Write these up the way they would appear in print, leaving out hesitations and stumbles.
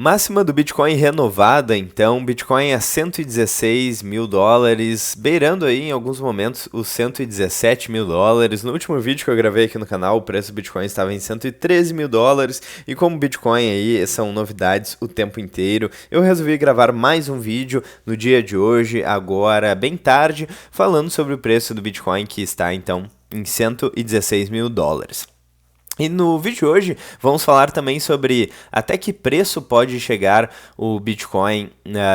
Máxima do Bitcoin renovada, então, Bitcoin a 116 mil dólares, beirando aí em alguns momentos os 117 mil dólares. No último vídeo que eu gravei aqui no canal, o preço do Bitcoin estava em 113 mil dólares, e como Bitcoin aí são novidades o tempo inteiro, eu resolvi gravar mais um vídeo no dia de hoje, agora bem tarde, falando sobre o preço do Bitcoin que está então em 116 mil dólares. E no vídeo de hoje vamos falar também sobre até que preço pode chegar o Bitcoin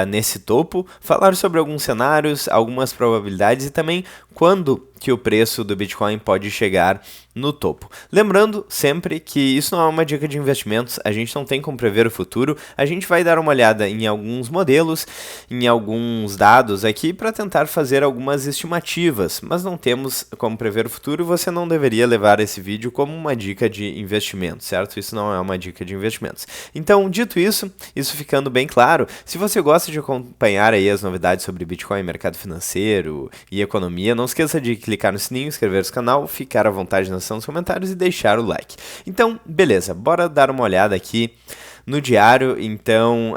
nesse topo, falar sobre alguns cenários, algumas probabilidades e também quando que o preço do Bitcoin pode chegar no topo. Lembrando sempre que isso não é uma dica de investimentos, a gente não tem como prever o futuro, a gente vai dar uma olhada em alguns modelos, em alguns dados aqui para tentar fazer algumas estimativas, mas não temos como prever o futuro e você não deveria levar esse vídeo como uma dica de investimento, certo? Isso não é uma dica de investimentos. Então, dito isso ficando bem claro, se você gosta de acompanhar aí as novidades sobre Bitcoin, mercado financeiro e economia, não esqueça de clicar no sininho, inscrever-se no canal, ficar à vontade na seção dos comentários e deixar o like. Então, beleza, bora dar uma olhada aqui no diário. Então,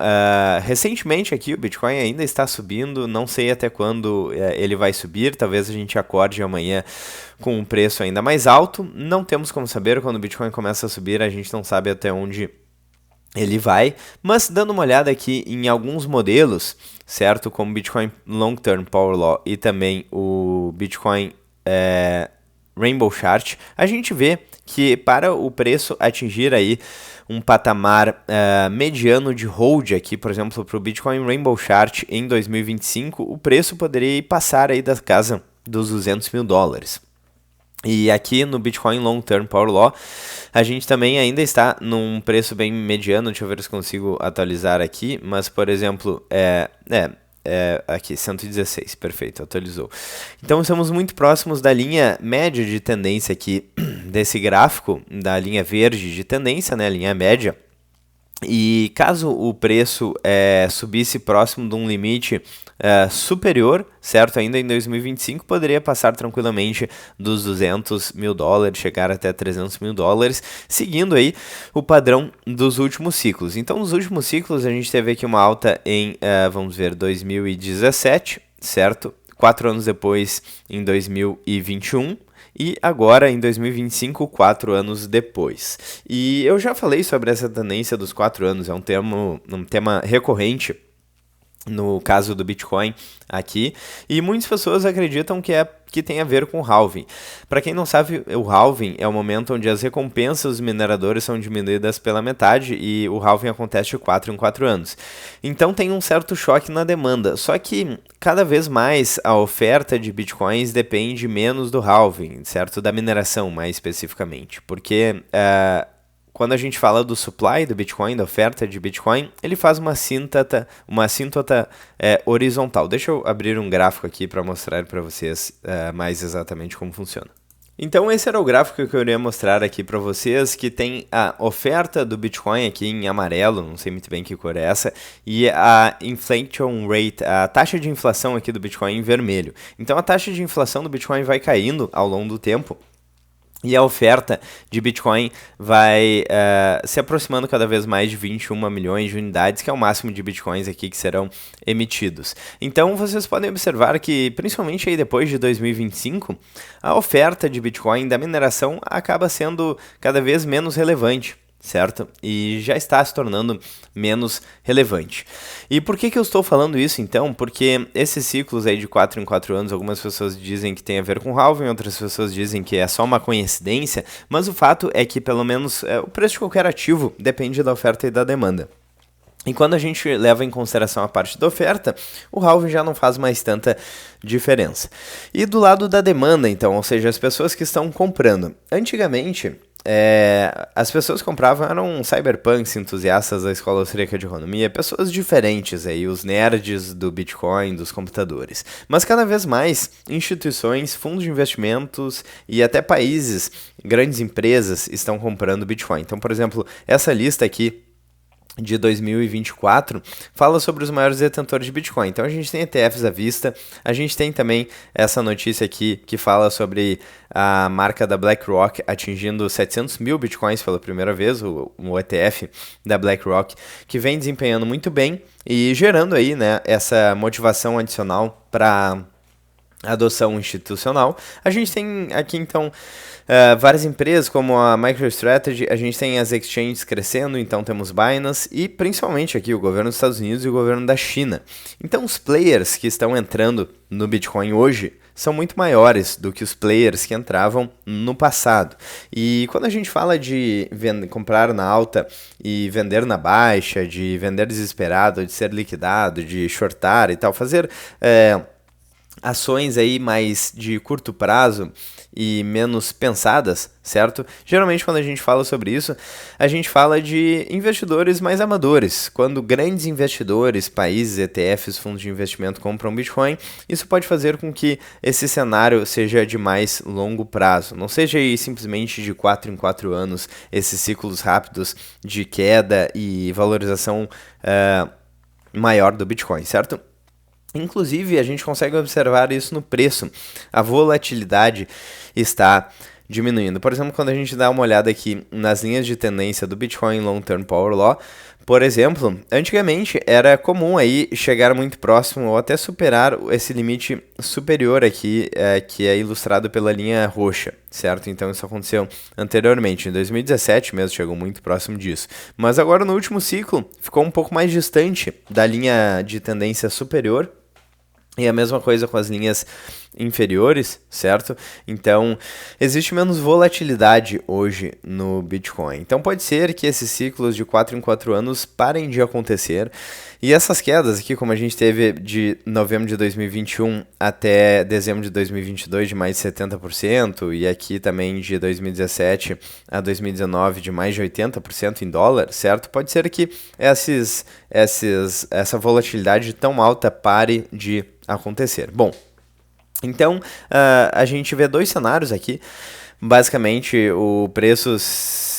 recentemente aqui o Bitcoin ainda está subindo, não sei até quando ele vai subir, talvez a gente acorde amanhã com um preço ainda mais alto, não temos como saber. Quando o Bitcoin começa a subir, a gente não sabe até onde ele vai, mas dando uma olhada aqui em alguns modelos, certo, como Bitcoin Long Term Power Law e também o Bitcoin Rainbow Chart, a gente vê que para o preço atingir aí um patamar mediano de hold aqui, por exemplo, para o Bitcoin Rainbow Chart em 2025, o preço poderia passar aí da casa dos 200 mil dólares. E aqui no Bitcoin Long Term Power Law, a gente também ainda está num preço bem mediano. Deixa eu ver se consigo atualizar aqui, mas por exemplo, aqui, 116, perfeito, atualizou. Então estamos muito próximos da linha média de tendência aqui, desse gráfico, da linha verde de tendência, né, linha média. E caso o preço subisse próximo de um limite superior, certo, ainda em 2025, poderia passar tranquilamente dos 200 mil dólares, chegar até 300 mil dólares, seguindo aí o padrão dos últimos ciclos. Então, nos últimos ciclos, a gente teve aqui uma alta em, vamos ver, 2017, certo? 4 anos depois, em 2021. E agora, em 2025, 4 anos depois. E eu já falei sobre essa tendência dos 4 anos, é um tema recorrente no caso do Bitcoin aqui, e muitas pessoas acreditam que tem a ver com o halving. Para quem não sabe, o halving é o momento onde as recompensas dos mineradores são diminuídas pela metade, e o halving acontece de 4 em 4 anos. Então tem um certo choque na demanda, só que cada vez mais a oferta de bitcoins depende menos do halving, certo? Da mineração, mais especificamente, porque quando a gente fala do supply do Bitcoin, da oferta de Bitcoin, ele faz uma assíntota horizontal. Deixa eu abrir um gráfico aqui para mostrar para vocês mais exatamente como funciona. Então esse era o gráfico que eu iria mostrar aqui para vocês, que tem a oferta do Bitcoin aqui em amarelo, não sei muito bem que cor é essa, e a inflation rate, a taxa de inflação aqui do Bitcoin em vermelho. Então a taxa de inflação do Bitcoin vai caindo ao longo do tempo, e a oferta de Bitcoin vai se aproximando cada vez mais de 21 milhões de unidades, que é o máximo de Bitcoins aqui que serão emitidos. Então vocês podem observar que, principalmente aí depois de 2025, a oferta de Bitcoin da mineração acaba sendo cada vez menos relevante, certo? E já está se tornando menos relevante. E por que eu estou falando isso, então? Porque esses ciclos aí de 4 em 4 anos, algumas pessoas dizem que tem a ver com halving, outras pessoas dizem que é só uma coincidência, mas o fato é que, pelo menos, o preço de qualquer ativo depende da oferta e da demanda. E quando a gente leva em consideração a parte da oferta, o halving já não faz mais tanta diferença. E do lado da demanda, então, ou seja, as pessoas que estão comprando. Antigamente, as pessoas que compravam eram cyberpunks, entusiastas da escola austríaca de economia, pessoas diferentes aí, os nerds do Bitcoin, dos computadores. Mas cada vez mais instituições, fundos de investimentos e até países, grandes empresas estão comprando Bitcoin. Então, por exemplo, essa lista aqui de 2024 fala sobre os maiores detentores de Bitcoin. Então a gente tem ETFs à vista, a gente tem também essa notícia aqui que fala sobre a marca da BlackRock atingindo 700 mil Bitcoins pela primeira vez, o ETF da BlackRock, que vem desempenhando muito bem e gerando aí, né, essa motivação adicional para adoção institucional. A gente tem aqui então várias empresas como a MicroStrategy, a gente tem as exchanges crescendo, então temos Binance e principalmente aqui o governo dos Estados Unidos e o governo da China. Então os players que estão entrando no Bitcoin hoje são muito maiores do que os players que entravam no passado. E quando a gente fala de comprar na alta e vender na baixa, de vender desesperado, de ser liquidado, de shortar e tal, fazer ações aí mais de curto prazo e menos pensadas, certo? Geralmente quando a gente fala sobre isso, a gente fala de investidores mais amadores. Quando grandes investidores, países, ETFs, fundos de investimento compram Bitcoin, isso pode fazer com que esse cenário seja de mais longo prazo. Não seja aí simplesmente de 4 em 4 anos, esses ciclos rápidos de queda e valorização maior do Bitcoin, certo? Inclusive, a gente consegue observar isso no preço. A volatilidade está diminuindo. Por exemplo, quando a gente dá uma olhada aqui nas linhas de tendência do Bitcoin Long Term Power Law, por exemplo, antigamente era comum aí chegar muito próximo ou até superar esse limite superior aqui, que é ilustrado pela linha roxa, certo? Então isso aconteceu anteriormente, em 2017 mesmo chegou muito próximo disso. Mas agora no último ciclo ficou um pouco mais distante da linha de tendência superior, e a mesma coisa com as linhas inferiores, certo? Então, existe menos volatilidade hoje no Bitcoin. Então, pode ser que esses ciclos de 4 em 4 anos parem de acontecer. E essas quedas aqui, como a gente teve de novembro de 2021 até dezembro de 2022 de mais de 70%, e aqui também de 2017 a 2019 de mais de 80% em dólar, certo? Pode ser que essa volatilidade tão alta pare de acontecer. Bom, então a gente vê dois cenários aqui. Basicamente, o preço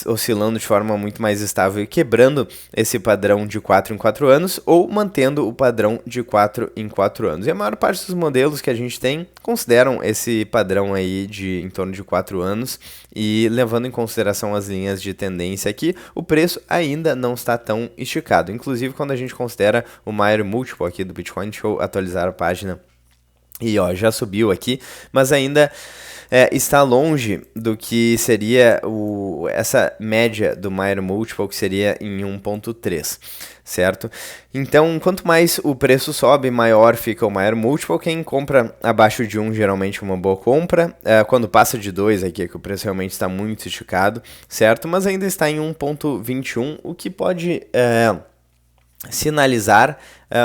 oscilando de forma muito mais estável e quebrando esse padrão de 4 em 4 anos ou mantendo o padrão de 4 em 4 anos. E a maior parte dos modelos que a gente tem consideram esse padrão aí de em torno de 4 anos e levando em consideração as linhas de tendência aqui, o preço ainda não está tão esticado. Inclusive, quando a gente considera o maior múltiplo aqui do Bitcoin, deixa eu atualizar a página. E ó, já subiu aqui, mas ainda está longe do que seria essa média do Maier Multiple, que seria em 1.3, certo? Então, quanto mais o preço sobe, maior fica o Maier Multiple. Quem compra abaixo de 1, geralmente é uma boa compra. Quando passa de 2, aqui é que o preço realmente está muito esticado, certo? Mas ainda está em 1.21, o que pode sinalizar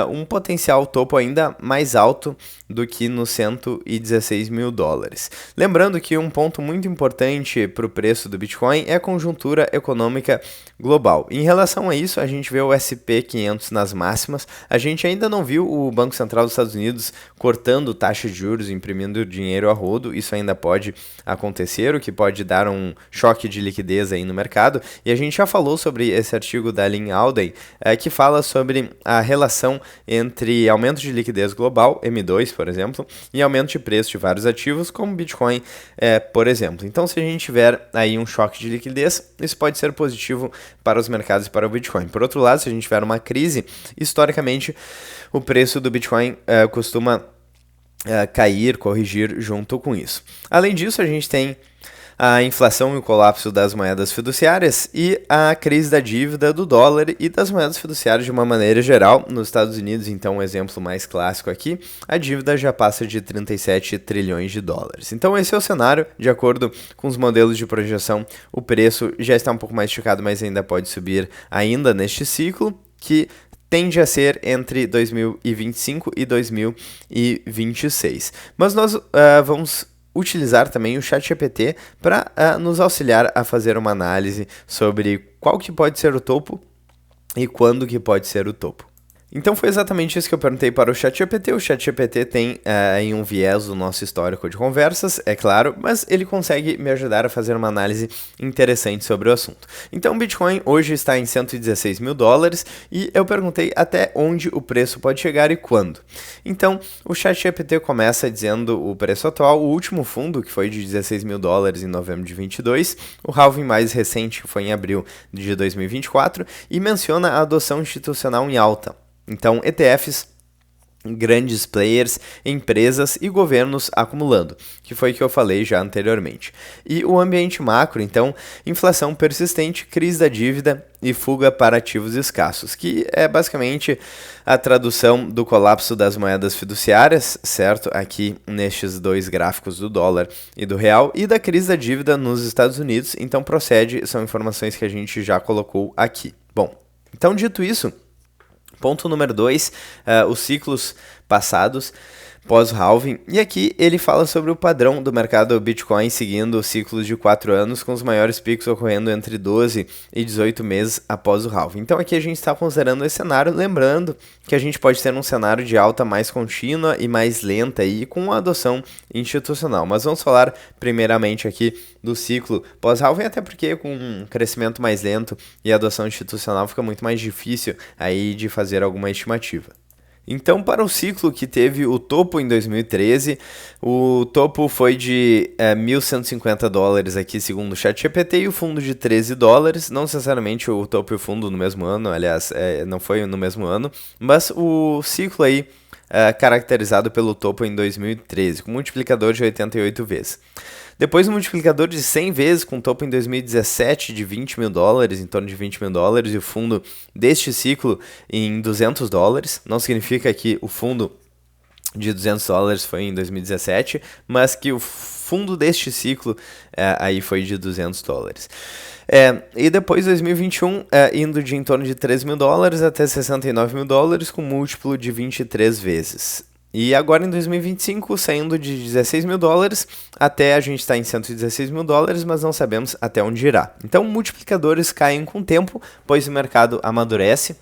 um potencial topo ainda mais alto do que nos 116 mil dólares. Lembrando que um ponto muito importante para o preço do Bitcoin é a conjuntura econômica global. Em relação a isso, a gente vê o SP500 nas máximas, a gente ainda não viu o Banco Central dos Estados Unidos cortando taxa de juros, imprimindo dinheiro a rodo, isso ainda pode acontecer, o que pode dar um choque de liquidez aí no mercado, e a gente já falou sobre esse artigo da Lynn Alden, que fala sobre a relação entre aumento de liquidez global, M2, por exemplo, e aumento de preço de vários ativos, como Bitcoin, por exemplo. Então, se a gente tiver aí um choque de liquidez, isso pode ser positivo para os mercados e para o Bitcoin. Por outro lado, se a gente tiver uma crise, historicamente, o preço do Bitcoin costuma cair, corrigir junto com isso. Além disso, a gente tem a inflação e o colapso das moedas fiduciárias e a crise da dívida do dólar e das moedas fiduciárias de uma maneira geral. Nos Estados Unidos, então, um exemplo mais clássico aqui, a dívida já passa de 37 trilhões de dólares. Então, esse é o cenário. De acordo com os modelos de projeção, o preço já está um pouco mais esticado, mas ainda pode subir ainda neste ciclo, que tende a ser entre 2025 e 2026. Mas nós vamos utilizar também o ChatGPT para nos auxiliar a fazer uma análise sobre qual que pode ser o topo e quando que pode ser o topo. Então foi exatamente isso que eu perguntei para o ChatGPT. O ChatGPT tem em um viés o nosso histórico de conversas, é claro, mas ele consegue me ajudar a fazer uma análise interessante sobre o assunto. Então o Bitcoin hoje está em 116 mil dólares e eu perguntei até onde o preço pode chegar e quando. Então o ChatGPT começa dizendo o preço atual, o último fundo, que foi de 16 mil dólares em novembro de 22, o halving mais recente, que foi em abril de 2024, e menciona a adoção institucional em alta. Então, ETFs, grandes players, empresas e governos acumulando, que foi o que eu falei já anteriormente. E o ambiente macro, então, inflação persistente, crise da dívida e fuga para ativos escassos, que é basicamente a tradução do colapso das moedas fiduciárias, certo? Aqui nestes dois gráficos do dólar e do real, e da crise da dívida nos Estados Unidos. Então, procede, são informações que a gente já colocou aqui. Bom, então dito isso, ponto número 2, os ciclos passados pós-halving. E aqui ele fala sobre o padrão do mercado Bitcoin seguindo ciclos de 4 anos, com os maiores picos ocorrendo entre 12 e 18 meses após o halving. Então aqui a gente está considerando esse cenário, lembrando que a gente pode ter um cenário de alta mais contínua e mais lenta e com a adoção institucional. Mas vamos falar primeiramente aqui do ciclo pós-halving, até porque com um crescimento mais lento e adoção institucional fica muito mais difícil aí de fazer alguma estimativa. Então, para o ciclo que teve o topo em 2013, o topo foi de 1.150 dólares aqui, segundo o ChatGPT, e o fundo de 13 dólares, não necessariamente o topo e o fundo no mesmo ano, aliás, não foi no mesmo ano, mas o ciclo aí caracterizado pelo topo em 2013, com multiplicador de 88 vezes. Depois um multiplicador de 100 vezes, com topo em 2017 de 20 mil dólares, em torno de 20 mil dólares, e o fundo deste ciclo em 200 dólares. Não significa que o fundo de 200 dólares foi em 2017, mas que o fundo deste ciclo aí foi de 200 dólares. E depois 2021, indo de em torno de 3 mil dólares até 69 mil dólares, com múltiplo de 23 vezes. E agora em 2025, saindo de 16 mil dólares até a gente está em 116 mil dólares, mas não sabemos até onde irá. Então, multiplicadores caem com o tempo, pois o mercado amadurece.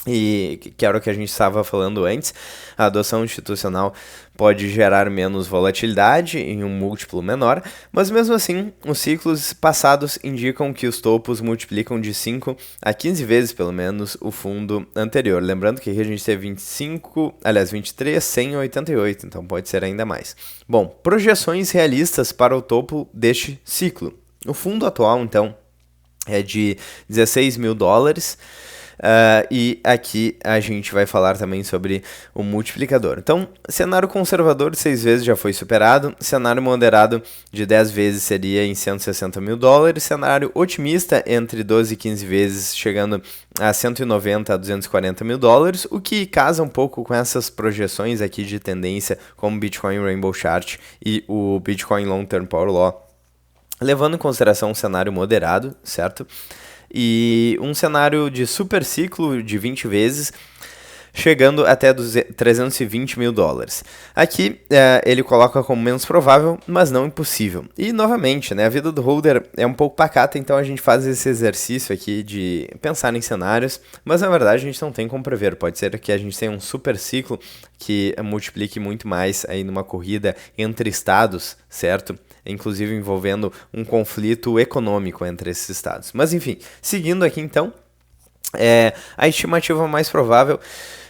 E que era o que a gente estava falando antes, a adoção institucional pode gerar menos volatilidade em um múltiplo menor, mas mesmo assim, os ciclos passados indicam que os topos multiplicam de 5 a 15 vezes, pelo menos, o fundo anterior. Lembrando que aqui a gente teve 23, 100 e 88, então pode ser ainda mais. Bom, projeções realistas para o topo deste ciclo. O fundo atual, então, é de 16 mil dólares. E aqui a gente vai falar também sobre o multiplicador. Então, cenário conservador de 6 vezes já foi superado, cenário moderado de 10 vezes seria em 160 mil dólares, cenário otimista entre 12 e 15 vezes chegando a 190 a 240 mil dólares, o que casa um pouco com essas projeções aqui de tendência como Bitcoin Rainbow Chart e o Bitcoin Long Term Power Law, levando em consideração um cenário moderado, certo? E um cenário de super ciclo de 20 vezes, chegando até 320 mil dólares. Aqui ele coloca como menos provável, mas não impossível. E novamente, né, a vida do holder é um pouco pacata, então a gente faz esse exercício aqui de pensar em cenários, mas na verdade a gente não tem como prever. Pode ser que a gente tenha um super ciclo que multiplique muito mais aí numa corrida entre estados, certo? Inclusive envolvendo um conflito econômico entre esses estados. Mas enfim, seguindo aqui então, a estimativa mais provável,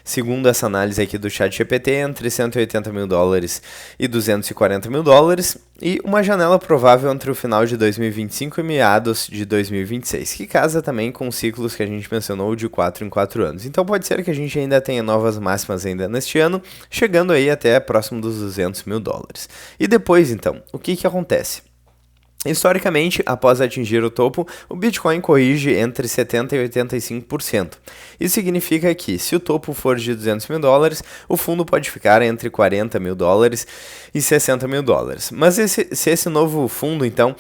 segundo essa análise aqui do ChatGPT, é entre 180 mil dólares e 240 mil dólares, e uma janela provável entre o final de 2025 e meados de 2026, que casa também com os ciclos que a gente mencionou de 4 em 4 anos. Então pode ser que a gente ainda tenha novas máximas ainda neste ano, chegando aí até próximo dos 200 mil dólares. E depois então, o que acontece? Historicamente, após atingir o topo, o Bitcoin corrige entre 70% e 85%. Isso significa que, se o topo for de 200 mil dólares, o fundo pode ficar entre 40 mil dólares e 60 mil dólares. Mas se esse novo fundo, então...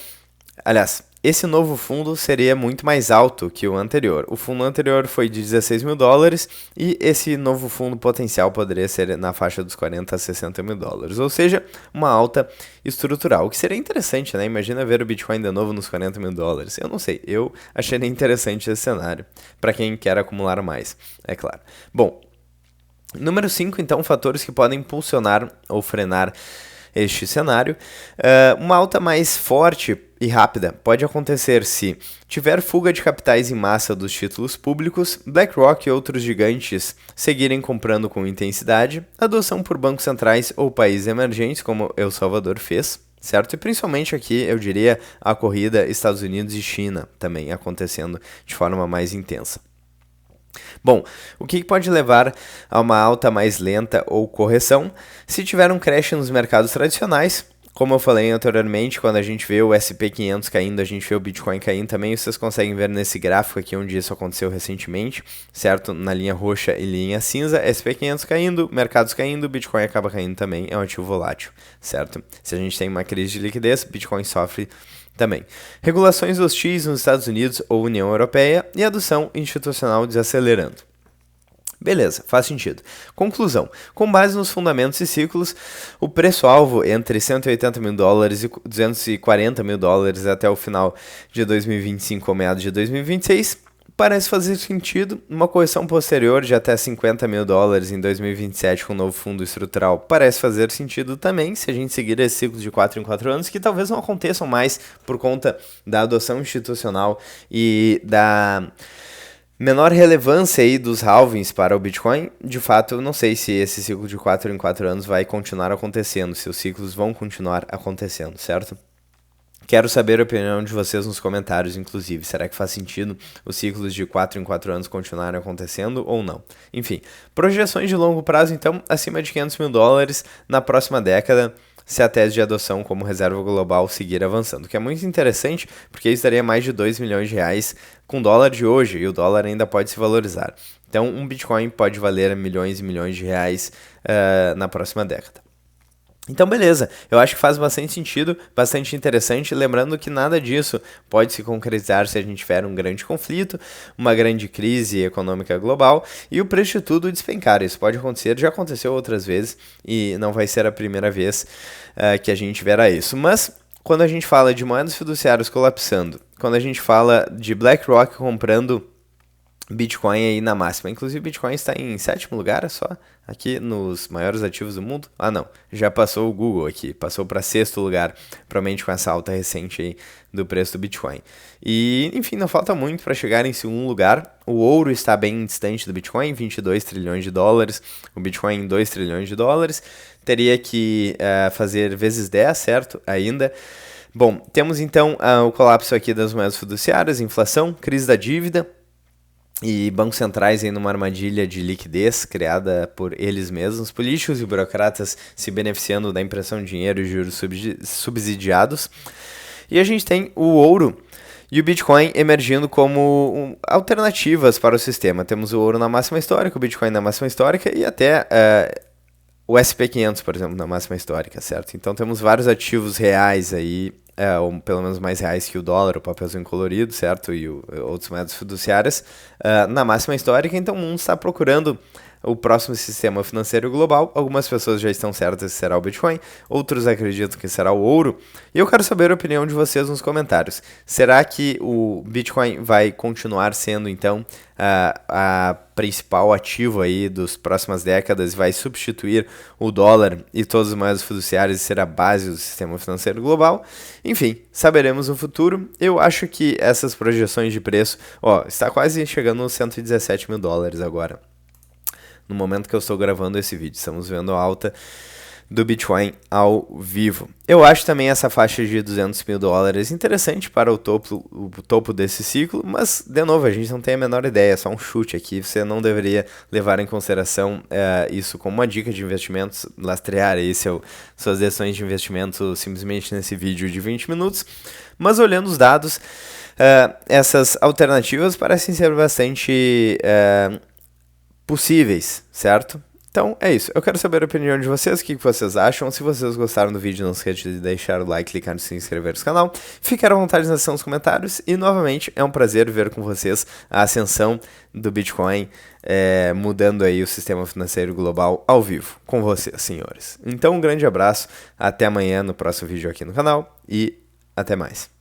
Aliás, esse novo fundo seria muito mais alto que o anterior. O fundo anterior foi de 16 mil dólares e esse novo fundo potencial poderia ser na faixa dos 40 a 60 mil dólares. Ou seja, uma alta estrutural, o que seria interessante, né? Imagina ver o Bitcoin de novo nos 40 mil dólares. Eu não sei, eu achei interessante esse cenário, para quem quer acumular mais, é claro. Bom, Número 5, então, fatores que podem impulsionar ou frenar este cenário. Uma alta mais forte e rápida pode acontecer se tiver fuga de capitais em massa dos títulos públicos, BlackRock e outros gigantes seguirem comprando com intensidade, adoção por bancos centrais ou países emergentes, como El Salvador fez, certo? E principalmente aqui, eu diria, a corrida Estados Unidos e China também acontecendo de forma mais intensa. Bom, o que pode levar a uma alta mais lenta ou correção? Se tiver um crash nos mercados tradicionais, como eu falei anteriormente, quando a gente vê o SP500 caindo, a gente vê o Bitcoin caindo também, vocês conseguem ver nesse gráfico aqui onde isso aconteceu recentemente, certo? Na linha roxa e linha cinza, SP500 caindo, mercados caindo, Bitcoin acaba caindo também, é um ativo volátil, certo? Se a gente tem uma crise de liquidez, Bitcoin sofre também. Regulações hostis nos Estados Unidos ou União Europeia e adoção institucional desacelerando. Beleza, faz sentido. Conclusão. Com base nos fundamentos e ciclos, o preço-alvo entre 180 mil dólares e 240 mil dólares até o final de 2025 ou meados de 2026 parece fazer sentido. Uma correção posterior de até 50 mil dólares em 2027 com um novo fundo estrutural parece fazer sentido também, se a gente seguir esse ciclo de 4 em 4 anos, que talvez não aconteçam mais por conta da adoção institucional e da menor relevância aí dos halvings para o Bitcoin. De fato, eu não sei se esse ciclo de 4 em 4 anos vai continuar acontecendo, se os ciclos vão continuar acontecendo, certo? Quero saber a opinião de vocês nos comentários, inclusive. Será que faz sentido os ciclos de 4 em 4 anos continuarem acontecendo ou não? Enfim, projeções de longo prazo, então, acima de 500 mil dólares na próxima década, se a tese de adoção como reserva global seguir avançando. Que é muito interessante, porque isso daria mais de 2 milhões de reais com dólar de hoje, e o dólar ainda pode se valorizar. Então, um Bitcoin pode valer milhões e milhões de reais na próxima década. Então, beleza, eu acho que faz bastante sentido, bastante interessante, lembrando que nada disso pode se concretizar se a gente tiver um grande conflito, uma grande crise econômica global e o preço de tudo despencar. Isso pode acontecer, já aconteceu outras vezes e não vai ser a primeira vez que a gente verá isso. Mas, quando a gente fala de moedas fiduciárias colapsando, quando a gente fala de BlackRock comprando Bitcoin aí na máxima. Inclusive, Bitcoin está em 7º lugar só, aqui nos maiores ativos do mundo. Ah, não, já passou o Google aqui, passou para 6º lugar, provavelmente com essa alta recente aí do preço do Bitcoin. E, enfim, não falta muito para chegar em 2º lugar. O ouro está bem distante do Bitcoin, 22 trilhões de dólares, o Bitcoin em 2 trilhões de dólares. Teria que fazer vezes 10, certo? Ainda. Bom, temos então o colapso aqui das moedas fiduciárias, inflação, crise da dívida, e bancos centrais aí numa armadilha de liquidez criada por eles mesmos, políticos e burocratas se beneficiando da impressão de dinheiro e juros subsidiados. E a gente tem o ouro e o Bitcoin emergindo como alternativas para o sistema. Temos o ouro na máxima histórica, o Bitcoin na máxima histórica e até o SP500, por exemplo, na máxima histórica, certo? Então temos vários ativos reais aí, ou pelo menos mais reais que o dólar, o papelzinho colorido, certo? E outras moedas fiduciárias na máxima histórica. Então o mundo está procurando o próximo sistema financeiro global. Algumas pessoas já estão certas que será o Bitcoin, outros acreditam que será o ouro. E eu quero saber a opinião de vocês nos comentários. Será que o Bitcoin vai continuar sendo, então, a principal ativo aí das próximas décadas, vai substituir o dólar e todas as moedas fiduciárias e ser a base do sistema financeiro global? Enfim, saberemos no futuro. Eu acho que essas projeções de preço, está quase chegando nos 117 mil dólares agora. No momento que eu estou gravando esse vídeo, estamos vendo a alta do Bitcoin ao vivo. Eu acho também essa faixa de 200 mil dólares interessante para o topo desse ciclo, mas, de novo, a gente não tem a menor ideia, é só um chute aqui. Você não deveria levar em consideração isso como uma dica de investimentos, lastrear aí suas decisões de investimento simplesmente nesse vídeo de 20 minutos. Mas, olhando os dados, essas alternativas parecem ser bastante possíveis, certo? Então é isso, eu quero saber a opinião de vocês, o que vocês acham. Se vocês gostaram do vídeo, não esqueça de deixar o like, clicar no se inscrever no canal, ficar à vontade na seção dos comentários e novamente é um prazer ver com vocês a ascensão do Bitcoin mudando aí o sistema financeiro global ao vivo, com vocês, senhores. Então um grande abraço, até amanhã no próximo vídeo aqui no canal e até mais.